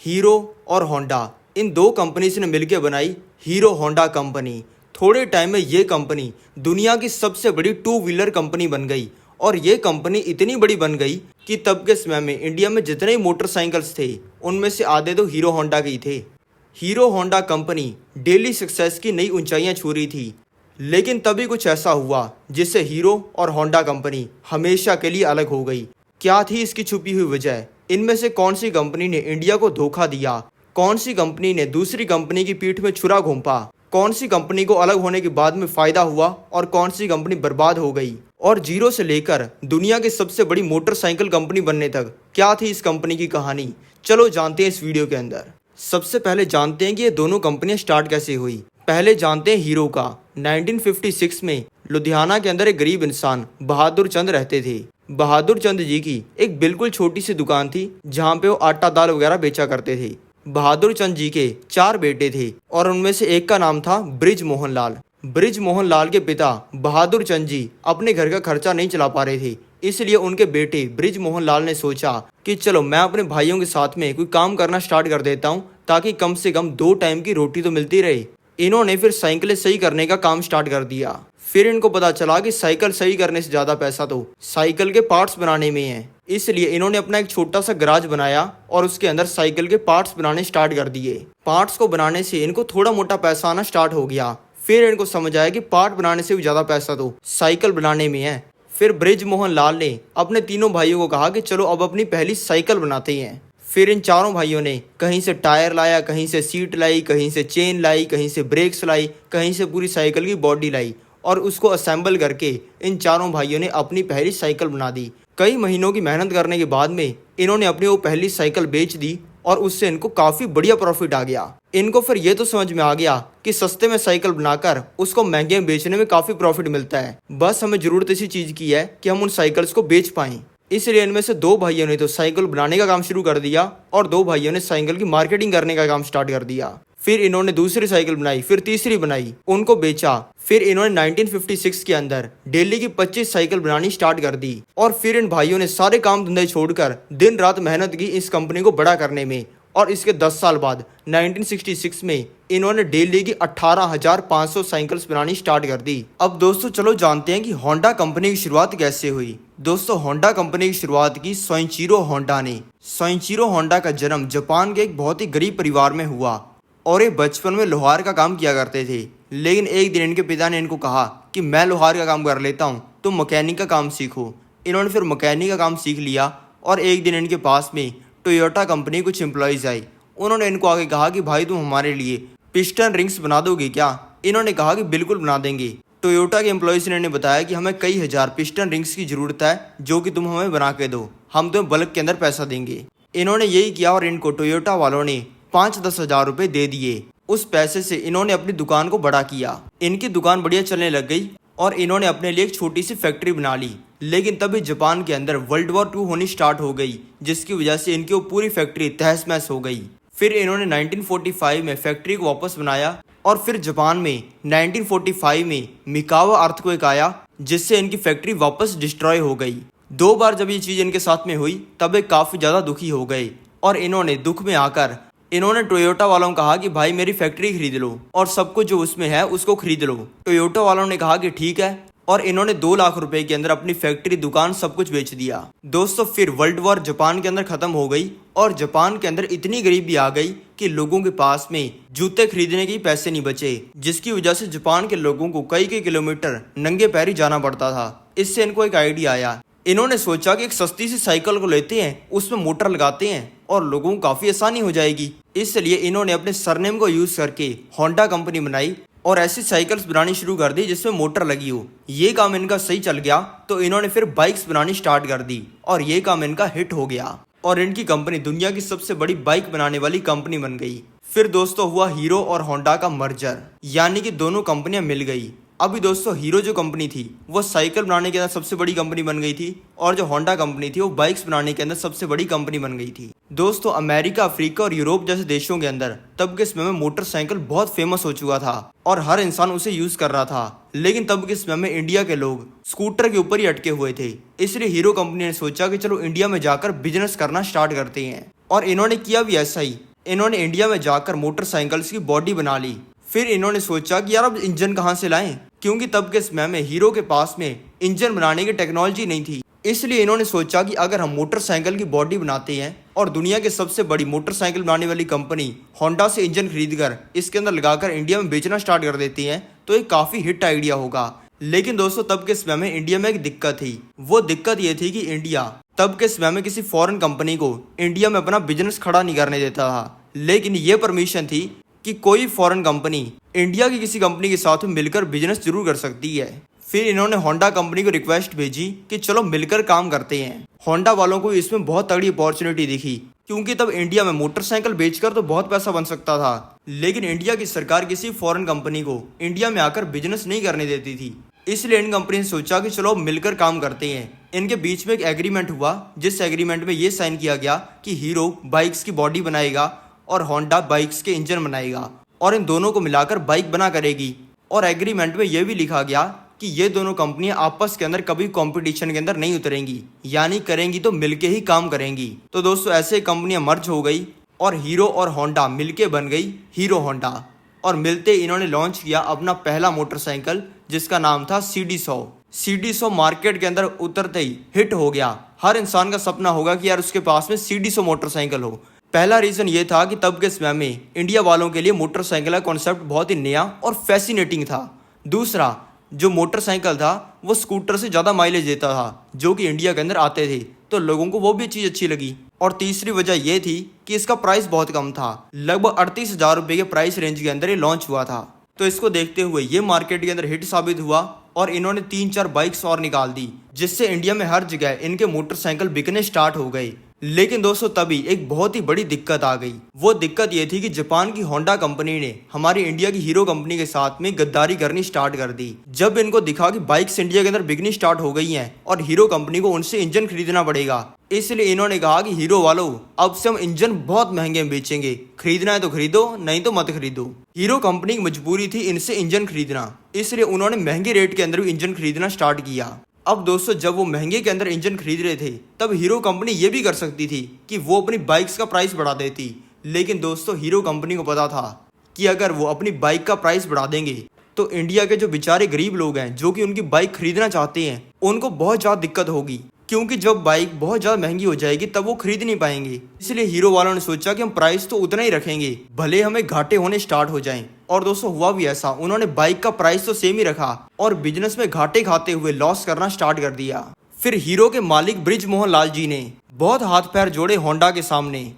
Hero और Honda इन दो companies ने मिलकर बनाई हीरो होंडा कंपनी। थोड़े टाइम में ये कंपनी दुनिया की सबसे बड़ी टू व्हीलर कंपनी बन गई और ये कंपनी इतनी बड़ी बन गई कि तब के समय में इंडिया में जितने ही मोटरसाइकिल्स थे उनमें से आधे तो हीरो होंडा के ही थे। Hero Honda company daily success की नई ऊंचाइयां छू रही थी, लेकिन तभी कुछ ऐसा हुआ जिससे हीरो और होंडा कंपनी हमेशा के लिए अलग हो गई। क्या थी इसकी छुपी हुई वजह? इनमें से कौन सी कंपनी ने इंडिया को धोखा दिया? कौन सी कंपनी ने दूसरी कंपनी की पीठ में छुरा घोंपा? कौन सी कंपनी को अलग होने के बाद में फायदा हुआ और कौन सी कंपनी बर्बाद हो गई? और जीरो से लेकर दुनिया की सबसे बड़ी मोटरसाइकिल कंपनी बनने तक क्या थी इस कंपनी की कहानी? चलो जानते हैं इस वीडियो के अंदर। सबसे पहले जानते हैं कि ये दोनों कंपनियां स्टार्ट कैसे हुई। पहले जानते हैं हीरो का। 1956 में लुधियाना के अंदर एक गरीब इंसान बहादुर चंद रहते थे। बहादुर चंद जी की एक बिल्कुल छोटी सी दुकान थी जहाँ पे वो आटा दाल वगैरह बेचा करते थे। बहादुर चंद जी के 4 बेटे थे और उनमें से एक का नाम था ब्रिज मोहन लाल। ब्रिज मोहन लाल के पिता बहादुर चंद जी अपने घर का खर्चा नहीं चला पा रहे थे, इसलिए उनके बेटे ब्रिज मोहन लाल ने सोचा कि चलो मैं अपने भाइयों के साथ में कोई काम करना स्टार्ट कर देता हूँ ताकि कम से कम 2 टाइम की रोटी तो मिलती रहे। इन्होंने फिर साइकिलें सही करने का काम स्टार्ट कर दिया। फिर इनको पता चला कि साइकिल सही करने से ज़्यादा पैसा तो साइकिल के पार्ट्स बनाने में है, इसलिए इन्होंने अपना एक छोटा सा गराज बनाया और उसके अंदर साइकिल के पार्ट्स बनाने स्टार्ट कर दिए। पार्ट्स को बनाने से इनको थोड़ा मोटा पैसा आना स्टार्ट हो गया। फिर इनको समझ आया कि पार्ट बनाने से भी ज़्यादा पैसा तो साइकिल बनाने में है। फिर ब्रिज मोहन लाल ने अपने तीनों भाइयों को कहा कि चलो अब अपनी पहली साइकिल बनाते हैं। फिर इन चारों भाइयों ने कहीं से टायर लाया, कहीं से सीट लाई, कहीं से चेन लाई, कहीं से ब्रेक्स लाई, कहीं से पूरी साइकिल की बॉडी लाई और उसको असेंबल करके इन चारों भाइयों ने अपनी पहली साइकिल बना दी। कई महीनों की मेहनत करने के बाद में इन्होंने अपनी वो पहली साइकिल बेच दी और उससे इनको काफ़ी बढ़िया प्रॉफिट आ गया। इनको फिर ये तो समझ में आ गया कि सस्ते में साइकिल बनाकर उसको महंगे में बेचने में काफ़ी प्रॉफिट मिलता है, बस हमें ज़रूरत इसी चीज़ की है कि हम उन साइकिल्स को बेच पाएँ। इसलिए इनमें से 2 भाइयों ने तो साइकिल बनाने का काम शुरू कर दिया और 2 भाइयों ने साइकिल की मार्केटिंग करने का काम स्टार्ट कर दिया। फिर इन्होंने दूसरी साइकिल बनाई, फिर तीसरी बनाई, उनको बेचा। फिर इन्होंने 1956 के अंदर दिल्ली की 25 साइकिल बनानी स्टार्ट कर दी और फिर इन भाइयों ने सारे काम धंधे छोड़कर दिन रात मेहनत की इस कंपनी को बड़ा करने में। और इसके 10 साल बाद 1966 में इन्होंने दिल्ली की 18,500 साइकिल्स बनानी स्टार्ट कर दी। अब दोस्तों चलो जानते हैं कि होंडा कंपनी की शुरुआत कैसे हुई। दोस्तों होंडा कंपनी की शुरुआत की सोइचिरो होंडा ने। सोइचिरो होंडा का जन्म जापान के एक बहुत ही गरीब परिवार में हुआ और ये बचपन में लोहार का काम किया करते थे, लेकिन एक दिन इनके पिता ने इनको कहा कि मैं लोहार का काम कर लेता हूँ, तुम मैकेनिक का काम सीखो। इन्होंने फिर मैकेनिक का काम सीख लिया और एक दिन इनके पास में टोयोटा कंपनी कुछ एम्प्लॉयज़ आई। उन्होंने इनको आगे कहा कि भाई तुम हमारे लिए पिस्टन रिंग्स बना दोगे क्या? इन्होंने कहा कि बिल्कुल बना देंगे। टोयोटा के एम्प्लॉयज़ ने इन्हें बताया कि हमें कई हज़ार पिस्टन रिंग्स की ज़रूरत है जो कि तुम हमें बना के दो, हम तुम्हें बल्क के अंदर पैसा देंगे। इन्होंने यही किया और इनको टोयोटा वालों ने 5-10 हज़ार रुपये दे दिए। उस पैसे से इन्होंने अपनी दुकान को बड़ा किया। इनकी दुकान बढ़िया चलने लग गई और इन्होंने अपने लिए एक छोटी सी फैक्ट्री बना ली। लेकिन तभी जापान के अंदर वर्ल्ड वॉर 2 होनी स्टार्ट हो गई, जिसकी वजह से इनकी वो पूरी फैक्ट्री तहस महस हो गई। फिर इन्होंने 1945 में फैक्ट्री को वापस बनाया और फिर जापान में 1945 में मिकावा अर्थक्वेक आया, जिससे इनकी फैक्ट्री वापस डिस्ट्रॉय हो गई। 2 बार जब ये चीज़ इनके साथ में हुई तब ये काफ़ी ज़्यादा दुखी हो गए और इन्होंने दुख में आकर इन्होंने टोयोटा वालों को कहा कि भाई मेरी फैक्ट्री खरीद लो और सब कुछ जो उसमें है उसको खरीद लो। टोयोटा वालों ने कहा कि ठीक है और इन्होंने 2 लाख रुपए के अंदर अपनी फैक्ट्री, दुकान सब कुछ बेच दिया। दोस्तों फिर वर्ल्ड वॉर जापान के अंदर खत्म हो गई और जापान के अंदर इतनी गरीबी आ गई कि लोगों के पास में जूते खरीदने के पैसे नहीं बचे, जिसकी वजह से जापान के लोगों को कई किलोमीटर नंगे पैर ही जाना पड़ता था। इससे इनको एक आइडिया आया। इन्होंने सोचा कि एक सस्ती सी साइकिल को लेते हैं, उसमें मोटर लगाते हैं और लोगों को काफ़ी आसानी हो जाएगी। इसलिए इन्होंने अपने सरनेम को यूज़ करके होंडा कंपनी बनाई और ऐसी साइकिल्स बनानी शुरू कर दी जिसमें मोटर लगी हो। ये काम इनका सही चल गया तो इन्होंने फिर बाइक्स बनानी स्टार्ट कर दी और ये काम इनका हिट हो गया और इनकी कंपनी दुनिया की सबसे बड़ी बाइक बनाने वाली कंपनी बन गई। फिर दोस्तों हुआ हीरो और होंडा का मर्जर, यानी कि दोनों कंपनियां मिल गई। अभी दोस्तों हीरो जो कंपनी थी वो साइकिल बनाने के अंदर सबसे बड़ी कंपनी बन गई थी और जो होंडा कंपनी थी वो बाइक्स बनाने के अंदर सबसे बड़ी कंपनी बन गई थी। दोस्तों अमेरिका, अफ्रीका और यूरोप जैसे देशों के अंदर तब के समय में मोटरसाइकिल बहुत फेमस हो चुका था और हर इंसान उसे यूज कर रहा था, लेकिन तब के समय में इंडिया के लोग स्कूटर के ऊपर ही अटके हुए थे। इसलिए हीरो कंपनी ने सोचा कि चलो इंडिया में जाकर बिजनेस करना स्टार्ट करते हैं और इन्होंने किया भी ऐसा ही। इन्होंने इंडिया में जाकर मोटरसाइकिल्स की बॉडी बना ली। फिर इन्होंने सोचा कि यार अब इंजन कहाँ से लाएं, क्योंकि तब के समय में हीरो के पास में इंजन बनाने की टेक्नोलॉजी नहीं थी। इसलिए इन्होंने सोचा कि अगर हम मोटरसाइकिल की बॉडी बनाते हैं और दुनिया के सबसे बड़ी मोटरसाइकिल बनाने वाली कंपनी होंडा से इंजन खरीदकर इसके अंदर लगाकर इंडिया में बेचना स्टार्ट कर देती हैं तो ये काफ़ी हिट आइडिया होगा। लेकिन दोस्तों तब के समय में इंडिया में एक दिक्कत थी। वो दिक्कत ये थी कि इंडिया तब के समय में किसी फॉरेन कंपनी को इंडिया में अपना बिजनेस खड़ा नहीं करने देता था। लेकिन ये परमिशन थी कि कोई फॉरेन कंपनी इंडिया की किसी कंपनी के साथ मिलकर बिजनेस जरूर कर सकती है। फिर इन्होंने होंडा कंपनी को रिक्वेस्ट भेजी कि चलो मिलकर काम करते हैं। होंडा वालों को इसमें बहुत तगड़ी अपॉर्चुनिटी दिखी, क्योंकि तब इंडिया में मोटरसाइकिल बेचकर तो बहुत पैसा बन सकता था। लेकिन इंडिया की सरकार किसी फॉरेन कंपनी को इंडिया में आकर बिजनेस नहीं करने देती थी। इसलिए इन कंपनी ने सोचा कि चलो मिलकर काम करते हैं। इनके बीच में एक एग्रीमेंट हुआ, जिस एग्रीमेंट में ये साइन किया गया कि हीरो बाइक्स की बॉडी बनाएगा और होंडा बाइक्स के इंजन बनाएगा और इन दोनों को मिलाकर बाइक बना करेगी। और एग्रीमेंट में यह भी लिखा गया कि ये दोनों कंपनियां आपस के अंदर कभी कंपटीशन के अंदर नहीं उतरेंगी, यानी करेंगी तो मिलके ही काम करेंगी। तो दोस्तों ऐसे कंपनियां मर्ज हो गई और हीरो और होंडा मिलके बन गई हीरो होंडा। और मिलते इन्होंने लॉन्च किया अपना पहला मोटरसाइकिल, जिसका नाम था CD100। CD100 मार्केट के अंदर उतरते ही हिट हो गया। हर इंसान का सपना होगा कि यार उसके पास में CD100 मोटरसाइकिल हो। पहला रीज़न ये था कि तब के समय में इंडिया वालों के लिए मोटरसाइकिल का कॉन्सेप्ट बहुत ही नया और फैसिनेटिंग था। दूसरा, जो मोटरसाइकिल था वो स्कूटर से ज़्यादा माइलेज देता था, जो कि इंडिया के अंदर आते थे, तो लोगों को वो भी चीज़ अच्छी लगी। और तीसरी वजह ये थी कि इसका प्राइस बहुत कम था, लगभग 38,000 रुपये के प्राइस रेंज के अंदर ये लॉन्च हुआ था। तो इसको देखते हुए ये मार्केट के अंदर हिट साबित हुआ और इन्होंने 3-4 बाइक्स और निकाल दी, जिससे इंडिया में हर जगह इनके मोटरसाइकिल बिकने स्टार्ट हो गए। लेकिन दोस्तों तभी एक बहुत ही बड़ी दिक्कत आ गई। वो दिक्कत ये थी कि जापान की होंडा कंपनी ने हमारी इंडिया की हीरो कंपनी के साथ में गद्दारी करनी स्टार्ट कर दी। जब इनको दिखा कि बाइक्स इंडिया के अंदर बिकनी स्टार्ट हो गई हैं और हीरो कंपनी को उनसे इंजन खरीदना पड़ेगा, इसलिए इन्होंने कहा कि हीरो वालों अब से हम इंजन बहुत महंगे में बेचेंगे, खरीदना है तो खरीदो, नहीं तो मत खरीदो। हीरो कंपनी की मजबूरी थी इनसे इंजन खरीदना, इसलिए उन्होंने महंगे रेट के अंदर भी इंजन खरीदना स्टार्ट किया। अब दोस्तों जब वो महंगे के अंदर इंजन खरीद रहे थे, तब हीरो कंपनी ये भी कर सकती थी कि वो अपनी बाइक्स का प्राइस बढ़ा देती। लेकिन दोस्तों हीरो कंपनी को पता था कि अगर वो अपनी बाइक का प्राइस बढ़ा देंगे तो इंडिया के जो बेचारे गरीब लोग हैं जो कि उनकी बाइक खरीदना चाहते हैं, उनको बहुत ज़्यादा दिक्कत होगी, क्योंकि जब बाइक बहुत ज़्यादा महंगी हो जाएगी तब वो खरीद नहीं पाएंगे। इसलिए हीरो वालों ने सोचा कि हम प्राइस तो उतना ही रखेंगे, भले हमें घाटे होने स्टार्ट हो जाएं। और दोस्तों हुआ भी ऐसा, उन्होंने बाइक का प्राइस तो सेम ही रखा और बिजनेस में घाटे खाते हुए लॉस करना स्टार्ट कर दिया। फिर हीरो के मालिक ब्रिज मोहन लाल जी ने बहुत हाथ पैर जोड़े होंडा के सामने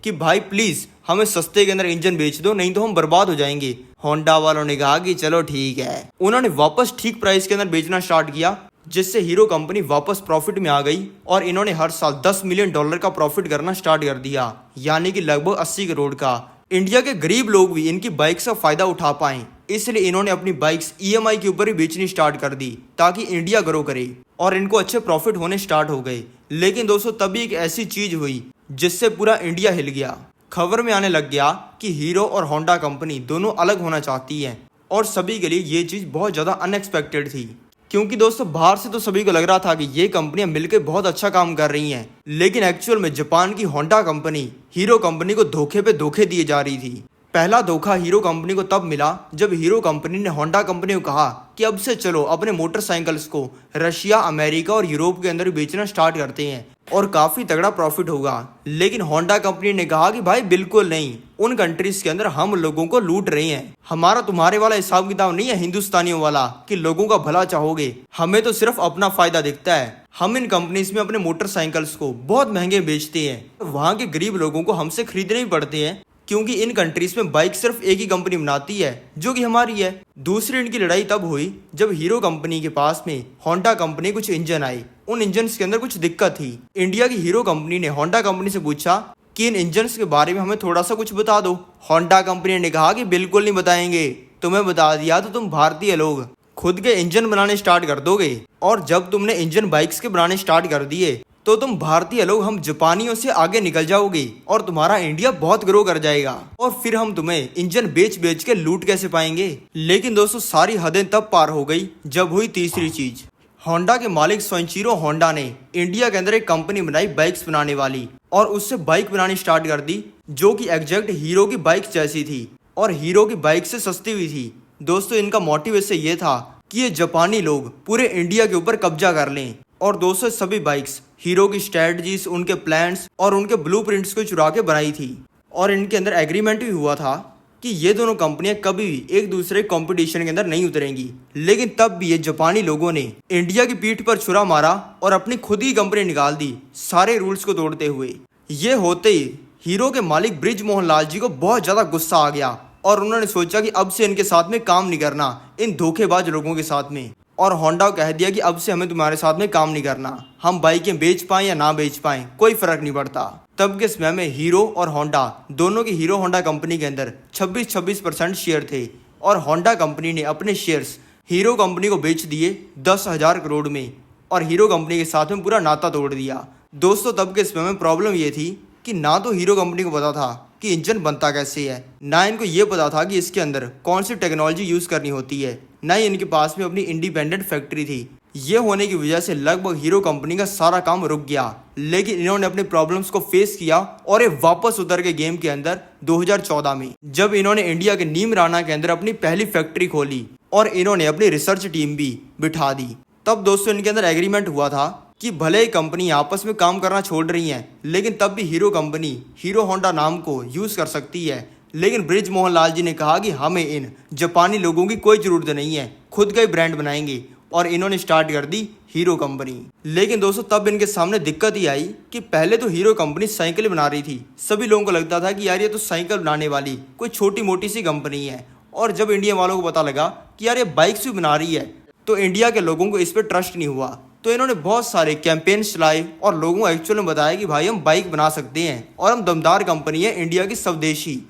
कि भाई प्लीज़ हमें सस्ते के अंदर इंजन बेच दो, नहीं तो हम बर्बाद हो जाएंगे। होंडा वालों ने कहा कि चलो ठीक है। उन्होंने वापस ठीक प्राइस के अंदर बेचना स्टार्ट किया, जिससे हीरो कंपनी वापस प्रॉफिट में आ गई और इन्होंने हर साल $10 मिलियन का प्रॉफिट करना स्टार्ट कर दिया, यानी कि लगभग 80 करोड़ का। इंडिया के गरीब लोग भी इनकी बाइक्स का फायदा उठा पाएं, इसलिए इन्होंने अपनी बाइक्स EMI के ऊपर ही बेचनी स्टार्ट कर दी ताकि इंडिया ग्रो करे और इनको अच्छे प्रॉफिट होने स्टार्ट हो गए। लेकिन दोस्तों तभी एक ऐसी चीज हुई जिससे पूरा इंडिया हिल गया। खबर में आने लग गया कि हीरो और होंडा कंपनी दोनों अलग होना चाहती है और सभी के लिए ये चीज़ बहुत ज़्यादा अनएक्सपेक्टेड थी, क्योंकि दोस्तों बाहर से तो सभी को लग रहा था कि ये कंपनियां मिलकर बहुत अच्छा काम कर रही हैं, लेकिन एक्चुअल में जापान की होंडा कंपनी हीरो कंपनी को धोखे पे धोखे दिए जा रही थी। पहला धोखा हीरो कंपनी को तब मिला जब हीरो कंपनी ने होंडा कंपनी को कहा कि अब से चलो अपने मोटरसाइकिल्स को रशिया, अमेरिका और यूरोप के अंदर बेचना स्टार्ट करते हैं और काफ़ी तगड़ा प्रॉफिट होगा। लेकिन होंडा कंपनी ने कहा कि भाई बिल्कुल नहीं, उन कंट्रीज के अंदर हम लोगों को लूट रहे हैं। हमारा तुम्हारे वाला हिसाब किताब नहीं है हिंदुस्तानियों वाला कि लोगों का भला चाहोगे, हमें तो सिर्फ अपना फायदा दिखता है। हम इन कंपनीज में अपने मोटरसाइकिल्स को बहुत महंगे बेचते हैं, वहाँ के गरीब लोगों को हमसे खरीदने ही पड़ते हैं, क्योंकि इन कंट्रीज में बाइक सिर्फ एक ही कंपनी बनाती है जो कि हमारी है। दूसरी इनकी लड़ाई तब हुई जब हीरो कंपनी के पास में होंडा कंपनी कुछ इंजन आए, उन इंजन्स के अंदर कुछ दिक्कत थी। इंडिया की हीरो कंपनी ने होंडा कंपनी से पूछा कि इन इंजन्स के बारे में हमें थोड़ा सा कुछ बता दो। होंडा कंपनी ने कहा कि बिल्कुल नहीं बताएंगे, तुम्हें बता दिया तो तुम भारतीय लोग खुद के इंजन बनाने स्टार्ट कर दोगे, और जब तुमने इंजन बाइक्स के बनाने स्टार्ट कर दिए तो तुम भारतीय लोग हम जापानियों से आगे निकल जाओगे और तुम्हारा इंडिया बहुत ग्रो कर जाएगा, और फिर हम तुम्हें इंजन बेच बेच के लूट कैसे पाएंगे। लेकिन दोस्तों सारी हदें तब पार हो गई जब हुई तीसरी चीज। होंडा के मालिक सोइचिरो होंडा ने इंडिया के अंदर एक कंपनी बनाई बाइक्स बनाने वाली और उससे बाइक बनानी स्टार्ट कर दी जो कि एग्जैक्ट हीरो की बाइक जैसी थी और हीरो की बाइक से सस्ती हुई थी। दोस्तों इनका मोटिव इससे ये था कि ये जापानी लोग पूरे इंडिया के ऊपर कब्जा कर लें। और दोस्तों सभी बाइक्स हीरो की स्ट्रेटजीज, उनके प्लान्स और उनके ब्लूप्रिंट्स को चुरा के बनाई थी और इनके अंदर एग्रीमेंट भी हुआ था कि ये दोनों कंपनियां कभी भी एक दूसरे कंपटीशन के अंदर नहीं उतरेंगी। लेकिन तब भी ये जापानी लोगों ने इंडिया की पीठ पर छुरा मारा और अपनी खुद ही कंपनी निकाल दी, सारे रूल्स को तोड़ते हुए। ये होते ही हीरो के मालिक ब्रिज मोहन लाल जी को बहुत ज्यादा गुस्सा आ गया और उन्होंने सोचा कि अब से इनके साथ में काम नहीं करना, इन धोखेबाज लोगों के साथ में। और होंडा को कह दिया कि अब से हमें तुम्हारे साथ में काम नहीं करना, हम बाइकें बेच पाएं या ना बेच पाएं कोई फर्क नहीं पड़ता। तब के समय में हीरो और होंडा दोनों की हीरो होंडा कंपनी के अंदर 26% शेयर थे और होंडा कंपनी ने अपने शेयर्स हीरो कंपनी को बेच दिए 10,000 करोड़ में और हीरो कंपनी के साथ में पूरा नाता तोड़ दिया। दोस्तों तब के समय में प्रॉब्लम ये थी कि ना तो हीरो कंपनी को पता था कि इंजन बनता कैसे है, ना इनको ये पता था कि इसके अंदर कौन सी टेक्नोलॉजी यूज़ करनी होती है, ना ही इनके पास में अपनी इंडिपेंडेंट फैक्ट्री थी। ये होने की वजह से लगभग हीरो कंपनी का सारा काम रुक गया। लेकिन इन्होंने अपने प्रॉब्लम्स को फेस किया और ये वापस उतर के गेम के अंदर 2014 में, जब इन्होंने इंडिया के नीमराना के अंदर अपनी पहली फैक्ट्री खोली और इन्होंने अपनी रिसर्च टीम भी बिठा दी। तब दोस्तों इनके अंदर एग्रीमेंट हुआ था कि भले ही कंपनी आपस में काम करना छोड़ रही हैं, लेकिन तब भी हीरो कंपनी हीरो होंडा नाम को यूज़ कर सकती है। लेकिन ब्रिज मोहन लाल जी ने कहा कि हमें इन जापानी लोगों की कोई ज़रूरत नहीं है, खुद का ही ब्रांड बनाएंगे और इन्होंने स्टार्ट कर दी हीरो कंपनी। लेकिन दोस्तों तब इनके सामने दिक्कत ही आई कि पहले तो हीरो कंपनी साइकिल बना रही थी, सभी लोगों को लगता था कि यार ये तो साइकिल बनाने वाली कोई छोटी मोटी सी कंपनी है। और जब इंडिया वालों को पता लगा कि यार ये बाइक्स भी बना रही है तो इंडिया के लोगों को इस पर ट्रस्ट नहीं हुआ। तो इन्होंने बहुत सारे कैंपेन्स चलाए और लोगों को एक्चुअली बताया कि भाई हम बाइक बना सकते हैं और हम दमदार कंपनी है, इंडिया की स्वदेशी।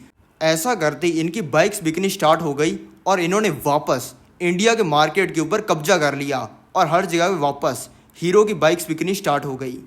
ऐसा करते ही इनकी बाइक्स बिकनी स्टार्ट हो गई और इन्होंने वापस इंडिया के मार्केट के ऊपर कब्जा कर लिया और हर जगह पे वापस हीरो की बाइक्स बिकनी स्टार्ट हो गई।